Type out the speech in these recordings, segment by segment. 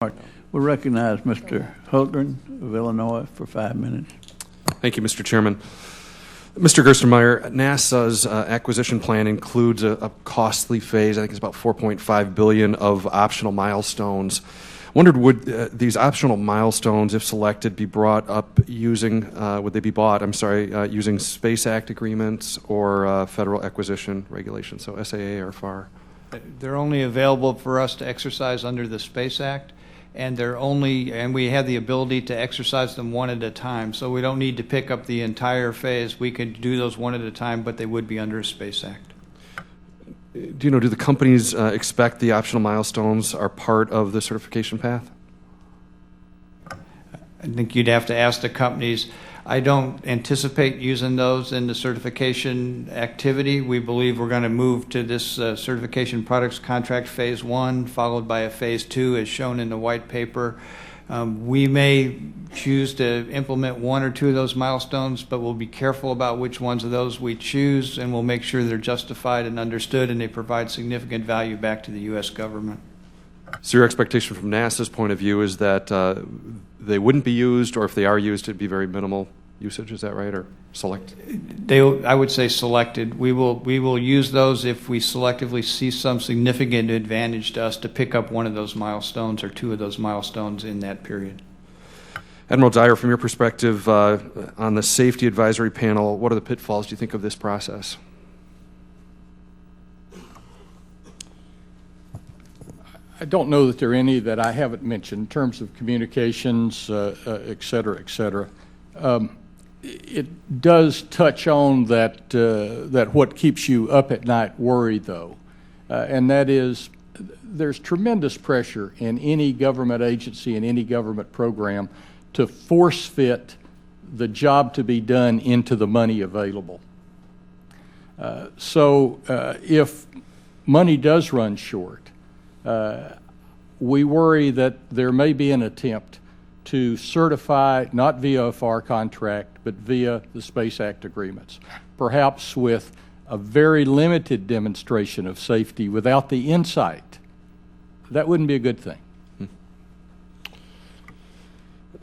We'll recognize Mr. Hultgren of Illinois for 5 minutes. Thank you, Mr. Chairman. Mr. Gerstenmaier, NASA's acquisition plan includes a costly phase. I think it's about $4.5 billion of optional milestones. Wondered, would these optional milestones, if selected, be brought up using, using Space Act agreements or federal acquisition regulations, so SAA or FAR? They're only available for us to exercise under the Space Act, and we have the ability to exercise them one at a time. So we don't need to pick up the entire phase. We can do those one at a time, but they would be under a Space Act. Do the companies expect the optional milestones are part of the certification path? I think you'd have to ask the companies. I don't anticipate using those in the certification activity. We believe we're going to move to this certification products contract phase 1, followed by a phase 2 as shown in the white paper. We may choose to implement one or two of those milestones, but we'll be careful about which ones of those we choose, and we'll make sure they're justified and understood and they provide significant value back to the U.S. government. So your expectation from NASA's point of view is that they wouldn't be used, or if they are used, it'd be very minimal usage, is that right, or select? I would say selected. We will use those if we selectively see some significant advantage to us to pick up one of those milestones or two of those milestones in that period. Admiral Dyer, from your perspective on the safety advisory panel, what are the pitfalls, do you think, of this process? I don't know that there are any that I haven't mentioned in terms of communications, et cetera, et cetera. It does touch on that what keeps you up at night worry, though, and that is there's tremendous pressure in any government agency and any government program to force fit the job to be done into the money available. So if money does run short, we worry that there may be an attempt to certify, not via a FAR contract, but via the Space Act agreements, perhaps with a very limited demonstration of safety without the insight. That wouldn't be a good thing.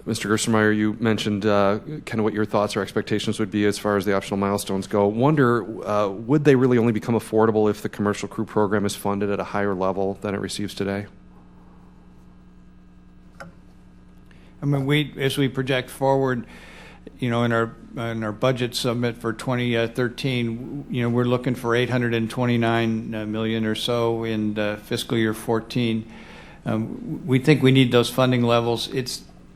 Mr. Gerstenmaier, you mentioned kind of what your thoughts or expectations would be as far as the optional milestones go. Wonder, would they really only become affordable if the commercial crew program is funded at a higher level than it receives today? I mean, as we project forward, in our budget submit for 2013, we're looking for $829 million or so in fiscal year 14. We think we need those funding levels.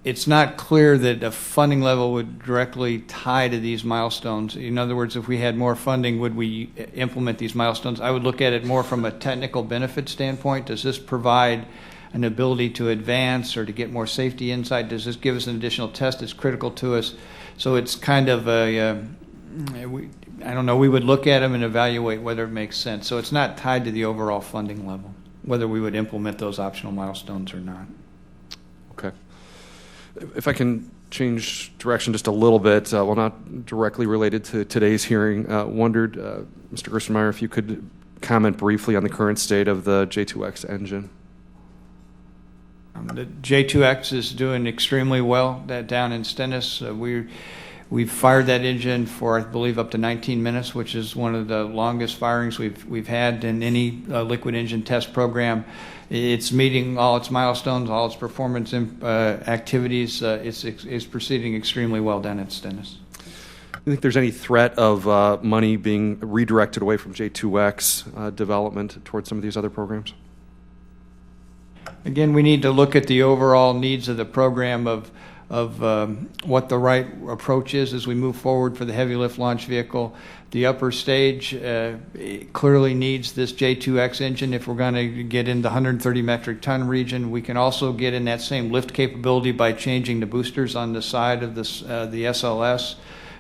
It's not clear that a funding level would directly tie to these milestones. In other words, if we had more funding, would we implement these milestones? I would look at it more from a technical benefit standpoint. Does this provide an ability to advance or to get more safety insight? Does this give us an additional test that's critical to us? So it's kind of I don't know, we would look at them and evaluate whether it makes sense. So it's not tied to the overall funding level, whether we would implement those optional milestones or not. Okay. If I can change direction just a little bit, well, not directly related to today's hearing, wondered, Mr. Gerstenmaier, if you could comment briefly on the current state of the J2X engine. The J2X is doing extremely well down in Stennis. We've fired that engine for, I believe, up to 19 minutes, which is one of the longest firings we've had in any liquid engine test program. It's meeting all its milestones, all its performance activities. It's proceeding extremely well down at Stennis. Do you think there's any threat of money being redirected away from J2X development towards some of these other programs? Again, we need to look at the overall needs of the program of what the right approach is as we move forward for the heavy lift launch vehicle. The upper stage clearly needs this J2X engine if we're going to get in the 130 metric ton region. We can also get in that same lift capability by changing the boosters on the side of this, the SLS.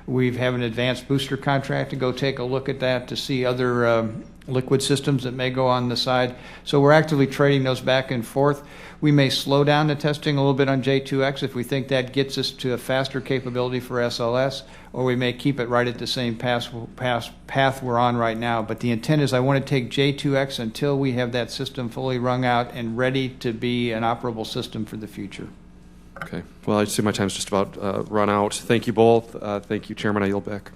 We have an advanced booster contract to go take a look at that to see other liquid systems that may go on the side. So we're actively trading those back and forth. We may slow down the testing a little bit on J2X if we think that gets us to a faster capability for SLS, or we may keep it right at the same path we're on right now. But the intent is I want to take J2X until we have that system fully wrung out and ready to be an operable system for the future. Okay. Well, I see my time's just about run out. Thank you both. Thank you, Chairman. I yield back.